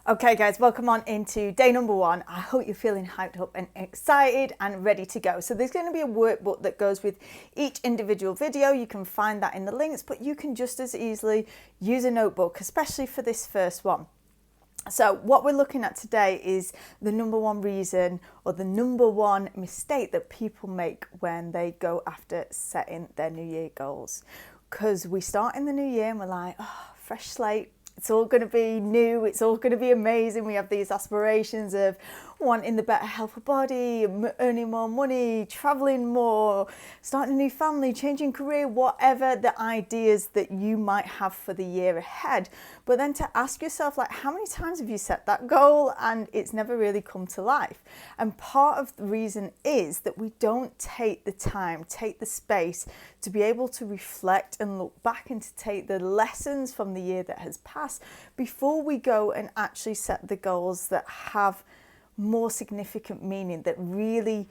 Okay guys, welcome on into day number 1. I hope you're feeling hyped up and excited and ready to go. So there's going to be a workbook that goes with each individual video. You can find that in the links, but you can just as easily use a notebook, especially for this first one. So what we're looking at today is the number one reason or the number one mistake that people make when they go after setting their New Year goals. Because we start in the new year and we're like, oh, fresh slate. It's all going to be new. It's all going to be amazing. We have these aspirations of wanting the better health of body, earning more money, traveling more, starting a new family, changing career, whatever the ideas that you might have for the year ahead. But then to ask yourself, like, how many times have you set that goal and it's never really come to life? And part of the reason is that we don't take the time, take the space to be able to reflect and look back and to take the lessons from the year that has passed before we go and actually set the goals that have more significant meaning, that really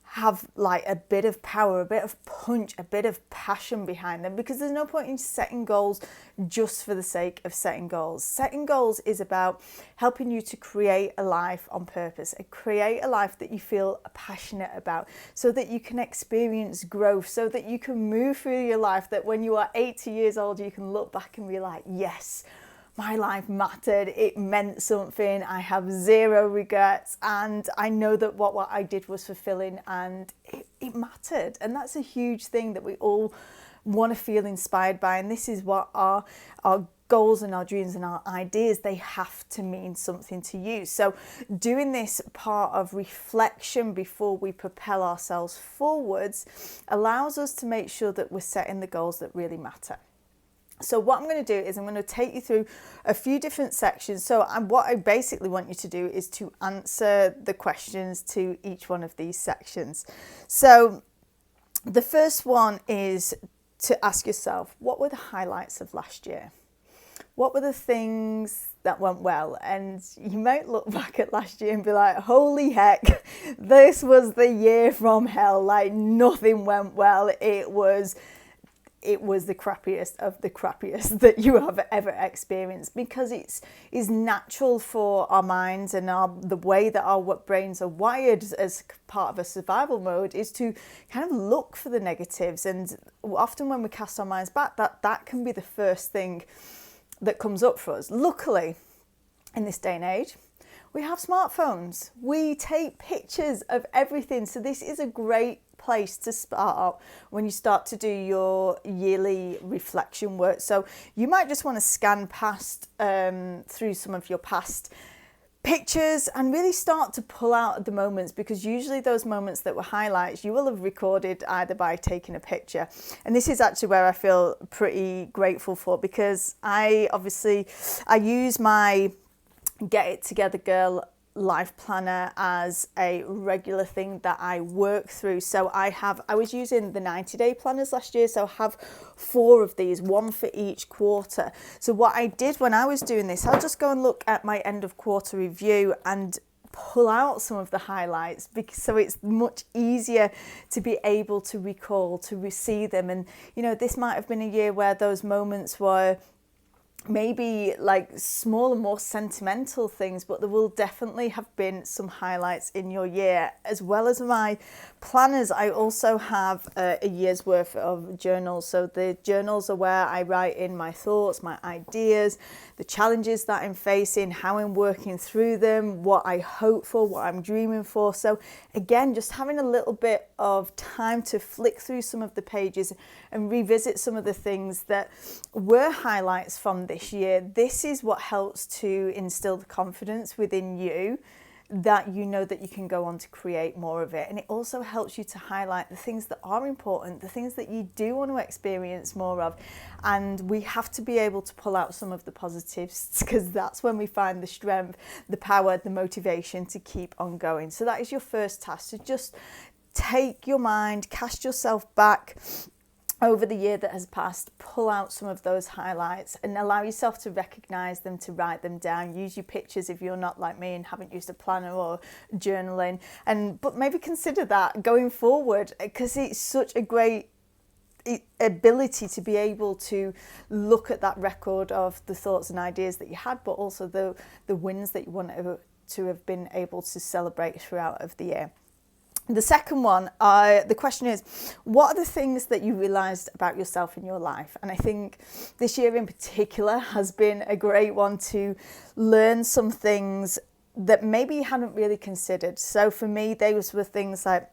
have like a bit of power, a bit of punch, a bit of passion behind them. Because there's no point in setting goals just for the sake of setting goals. Setting goals is about helping you to create a life on purpose, and create a life that you feel passionate about, so that you can experience growth, so that you can move through your life, that when you are 80 years old you can look back and be like, yes, my life mattered, it meant something, I have zero regrets, and I know that what I did was fulfilling and it mattered. And that's a huge thing that we all want to feel inspired by. And this is what our goals and our dreams and our ideas, they have to mean something to you. So doing this part of reflection before we propel ourselves forwards allows us to make sure that we're setting the goals that really matter. So what I'm going to do is I'm going to take you through a few different sections. So what I basically want you to do is to answer the questions to each one of these sections. So the first one is to ask yourself, what were the highlights of last year? What were the things that went well? And you might look back at last year and be like, holy heck, this was the year from hell. Like, nothing went well. It was the crappiest of the crappiest that you have ever experienced, because it's natural for our minds and the way that our brains are wired as part of a survival mode is to kind of look for the negatives. And often when we cast our minds back, that can be the first thing that comes up for us. Luckily, in this day and age, we have smartphones. We take pictures of everything. So this is a great place to start when you start to do your yearly reflection work. So you might just want to scan past through some of your past pictures and really start to pull out the moments, because usually those moments that were highlights you will have recorded either by taking a picture. And this is actually where I feel pretty grateful for, because I use my Get It Together Girl life planner as a regular thing that I work through. So I was using the 90-day planners last year, so I have 4 of these, one for each quarter. So what I did when I was doing this, I'll just go and look at my end of quarter review and pull out some of the highlights, because so it's much easier to be able to recall, to see them. And this might have been a year where those moments were maybe like smaller, more sentimental things, but there will definitely have been some highlights in your year. As well as my planners, I also have a year's worth of journals. So the journals are where I write in my thoughts, my ideas, the challenges that I'm facing, how I'm working through them, what I hope for, what I'm dreaming for. So again, just having a little bit of time to flick through some of the pages and revisit some of the things that were highlights from this year. This is what helps to instill the confidence within you that you know that you can go on to create more of it. And it also helps you to highlight the things that are important, the things that you do want to experience more of. And we have to be able to pull out some of the positives, because that's when we find the strength, the power, the motivation to keep on going. So that is your first task, to just take your mind, cast yourself back over the year that has passed, pull out some of those highlights and allow yourself to recognize them, to write them down. Use your pictures if you're not like me and haven't used a planner or journaling, but maybe consider that going forward, because it's such a great ability to be able to look at that record of the thoughts and ideas that you had, but also the wins that you want to have been able to celebrate throughout of the year. The second one, the question is, what are the things that you realised about yourself in your life? And I think this year in particular has been a great one to learn some things that maybe you hadn't really considered. So for me, those were things like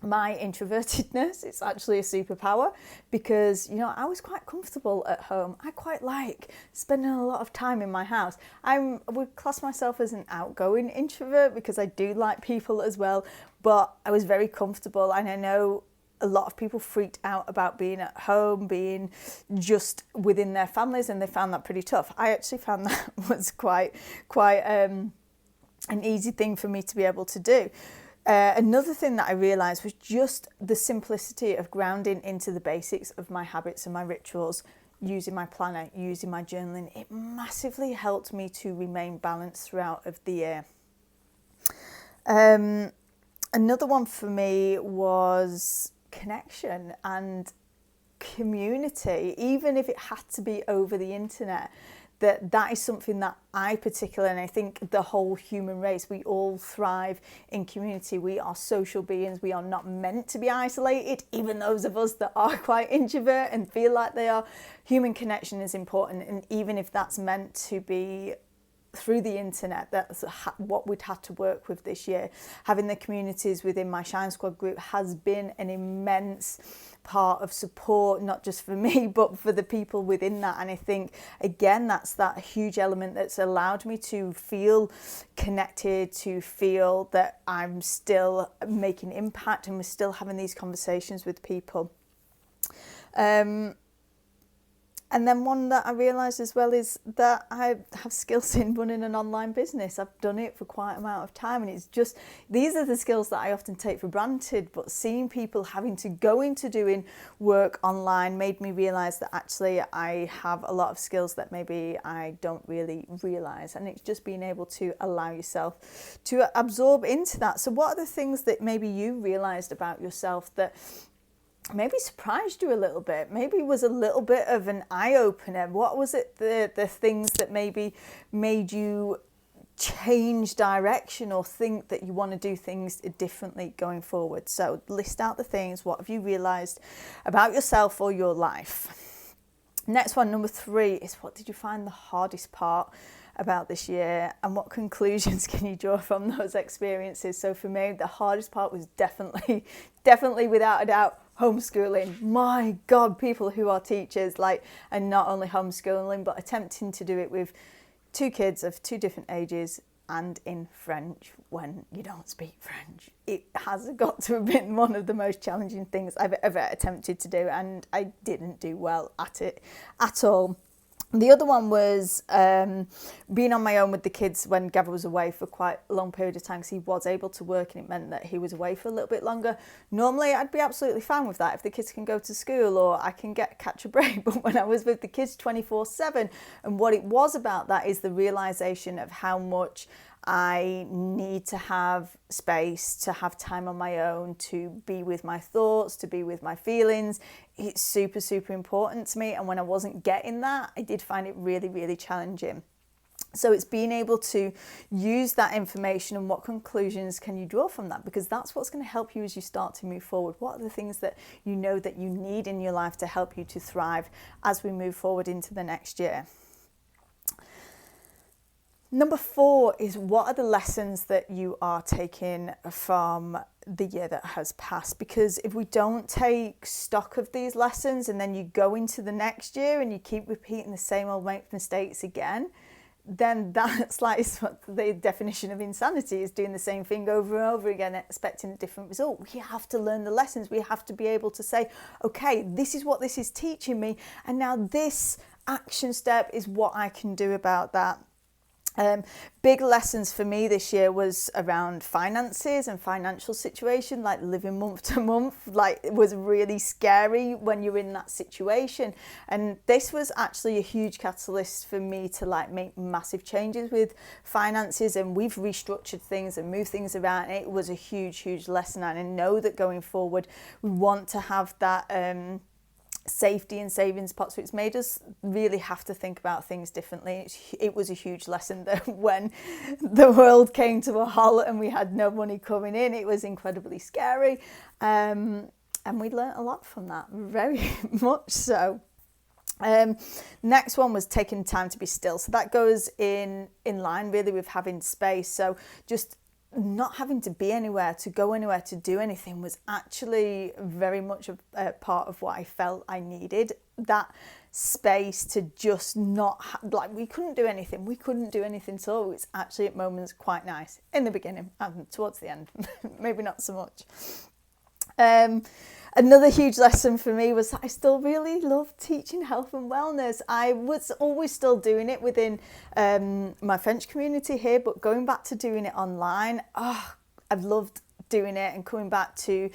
my introvertedness. It's actually a superpower because, I was quite comfortable at home. I quite like spending a lot of time in my house. I would class myself as an outgoing introvert because I do like people as well, but I was very comfortable, and I know a lot of people freaked out about being at home, being just within their families, and they found that pretty tough. I actually found that was quite an easy thing for me to be able to do. Another thing that I realised was just the simplicity of grounding into the basics of my habits and my rituals, using my planner, using my journaling. It massively helped me to remain balanced throughout of the year. Another one for me was connection and community, even if it had to be over the internet. That is something that I particularly, and I think the whole human race, we all thrive in community. We are social beings. We are not meant to be isolated, even those of us that are quite introvert and feel like they are. Human connection is important, and even if that's meant to be through the internet, that's what we'd had to work with this year. Having the communities within my Shine Squad group has been an immense part of support, not just for me, but for the people within that. And I think, again, that's that huge element that's allowed me to feel connected, to feel that I'm still making impact and we're still having these conversations with people. And then one that I realised as well is that I have skills in running an online business. I've done it for quite an amount of time, and it's just, these are the skills that I often take for granted, but seeing people having to go into doing work online made me realise that actually I have a lot of skills that maybe I don't really realise, and it's just being able to allow yourself to absorb into that. So what are the things that maybe you realised about yourself that maybe surprised you a little bit, maybe was a little bit of an eye-opener? What was it, the things that maybe made you change direction or think that you want to do things differently going forward? So list out the things. What have you realised about yourself or your life? Next one, number 3, is what did you find the hardest part about this year, and what conclusions can you draw from those experiences? So for me, the hardest part was definitely without a doubt homeschooling. My God, people who are teachers, and not only homeschooling, but attempting to do it with 2 kids of 2 different ages and in French when you don't speak French. It has got to have been one of the most challenging things I've ever attempted to do, and I didn't do well at it at all. The other one was being on my own with the kids when Gavin was away for quite a long period of time, because he was able to work and it meant that he was away for a little bit longer. Normally I'd be absolutely fine with that if the kids can go to school or I can catch a break, but when I was with the kids 24/7, and what it was about that is the realisation of how much I need to have space, to have time on my own, to be with my thoughts, to be with my feelings. It's super, super important to me. And when I wasn't getting that, I did find it really, really challenging. So it's being able to use that information and what conclusions can you draw from that, because that's what's going to help you as you start to move forward. What are the things that you know that you need in your life to help you to thrive as we move forward into the next year? Number 4 is, what are the lessons that you are taking from the year that has passed? Because if we don't take stock of these lessons and then you go into the next year and you keep repeating the same old mistakes again, then that's what the definition of insanity is, doing the same thing over and over again, expecting a different result. We have to learn the lessons. We have to be able to say, okay, this is what this is teaching me, and now this action step is what I can do about that. Big lessons for me this year was around finances and financial situation, living month to month. It was really scary when you're in that situation, and this was actually a huge catalyst for me to make massive changes with finances, and we've restructured things and moved things around. It was a huge lesson, and I know that going forward we want to have that safety and savings pots, which made us really have to think about things differently. It was a huge lesson that when the world came to a halt and we had no money coming in, it was incredibly scary. And we learnt a lot from that, very much so. Next one was taking time to be still. So that goes in line really with having space. So just not having to be anywhere, to go anywhere, to do anything was actually very much a part of what I felt I needed. That space to just not, like we couldn't do anything at all. It's actually at moments quite nice in the beginning and towards the end, maybe not so much. Another huge lesson for me was that I still really love teaching health and wellness. I was always still doing it within my French community here, but going back to doing it online, I've loved doing it and coming back to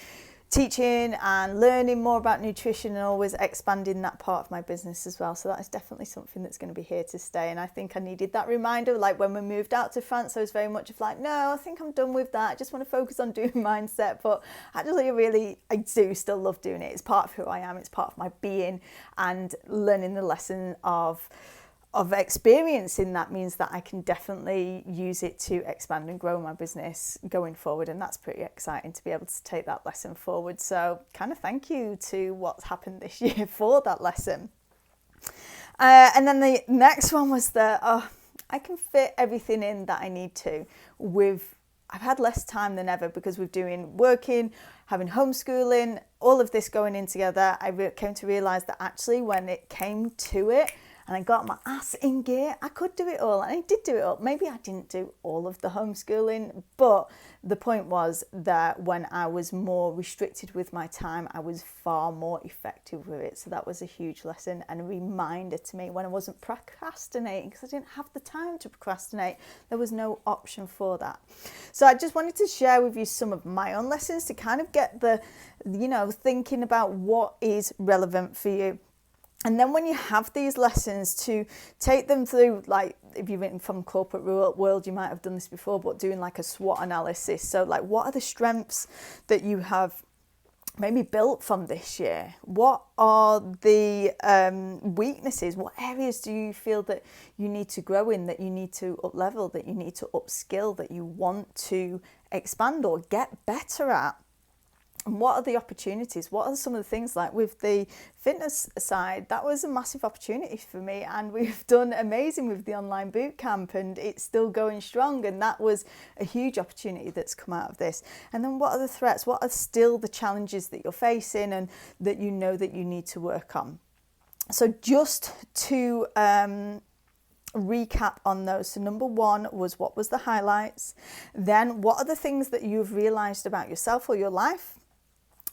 teaching and learning more about nutrition and always expanding that part of my business as well. So that is definitely something that's going to be here to stay. And I think I needed that reminder. Like when we moved out to France, I was very much of like, no, I think I'm done with that. I just want to focus on doing mindset. But actually, I do still love doing it. It's part of who I am. It's part of my being, and learning the lesson of experiencing that means that I can definitely use it to expand and grow my business going forward, and that's pretty exciting to be able to take that lesson forward. So kind of thank you to what's happened this year for that lesson. And then the next one was that I can fit everything in that I need to I've had less time than ever because we're doing working, having homeschooling, all of this going in together. I came to realise that actually when it came to it, and I got my ass in gear, I could do it all. And I did do it all. Maybe I didn't do all of the homeschooling, but the point was that when I was more restricted with my time, I was far more effective with it. So that was a huge lesson and a reminder to me when I wasn't procrastinating, because I didn't have the time to procrastinate. There was no option for that. So I just wanted to share with you some of my own lessons to kind of get thinking about what is relevant for you. And then when you have these lessons, to take them through, like if you've been from corporate world, you might have done this before, but doing like a SWOT analysis. So like, what are the strengths that you have maybe built from this year? What are the weaknesses? What areas do you feel that you need to grow in, that you need to up level, that you need to upskill, that you want to expand or get better at? And what are the opportunities? What are some of the things, like with the fitness side? That was a massive opportunity for me, and we've done amazing with the online boot camp, and it's still going strong, and that was a huge opportunity that's come out of this. And then what are the threats? What are still the challenges that you're facing and that you know that you need to work on? So just to recap on those. So number one was, what was the highlights? Then what are the things that you've realised about yourself or your life?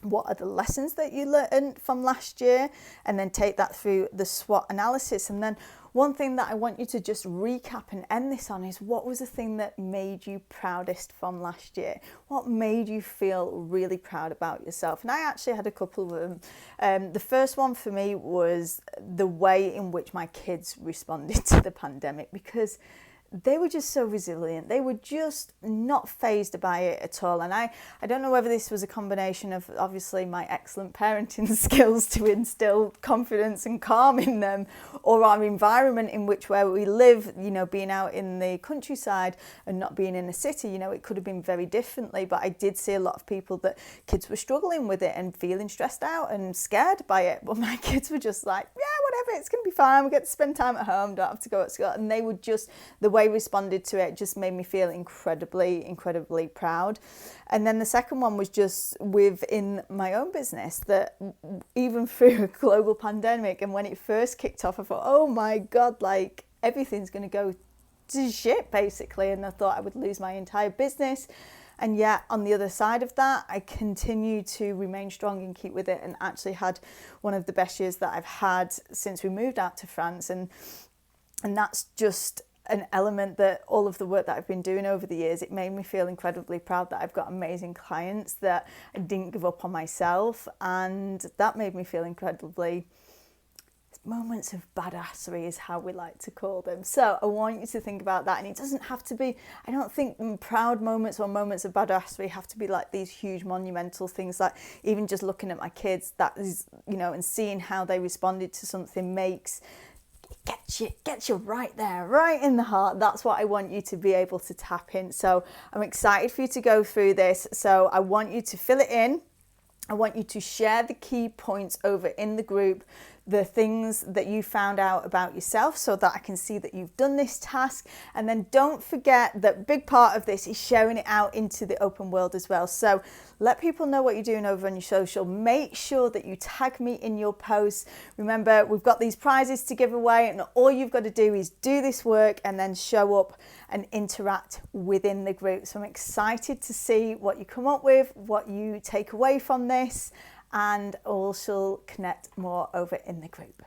What are the lessons that you learned from last year? And then take that through the SWOT analysis. And then one thing that I want you to just recap and end this on is, what was the thing that made you proudest from last year? What made you feel really proud about yourself? And I actually had a couple of them. The first one for me was the way in which my kids responded to the pandemic, because they were just so resilient. They were just not fazed by it at all. And I don't know whether this was a combination of obviously my excellent parenting skills to instill confidence and calm in them, or our environment in which where we live, being out in the countryside and not being in a city, it could have been very differently. But I did see a lot of people that kids were struggling with it and feeling stressed out and scared by it. But my kids were just like, yeah, whatever, it's going to be fine. We get to spend time at home, don't have to go at school. And they were just, the way responded to it just made me feel incredibly proud. And then the second one was just within my own business, that even through a global pandemic, and when it first kicked off, I thought, oh my God, like everything's going to go to shit basically. And I thought I would lose my entire business. And yet on the other side of that, I continue to remain strong and keep with it, and actually had one of the best years that I've had since we moved out to France. And that's just an element that all of the work that I've been doing over the years, it made me feel incredibly proud that I've got amazing clients, that I didn't give up on myself, and that made me feel incredibly moments of badassery is how we like to call them. So I want you to think about that. And it doesn't have to be, I don't think proud moments or moments of badassery have to be like these huge monumental things. Like even just looking at my kids, that is, you know, and seeing how they responded to something gets you right there, right in the heart. That's what I want you to be able to tap in. So I'm excited for you to go through this. So I want you to fill it in. I want you to share the key points over in the group, the things that you found out about yourself, so that I can see that you've done this task. And then don't forget that a big part of this is sharing it out into the open world as well. So let people know what you're doing over on your social. Make sure that you tag me in your posts. Remember, we've got these prizes to give away, and all you've got to do is do this work and then show up and interact within the group. So I'm excited to see what you come up with, what you take away from this, and also connect more over in the group.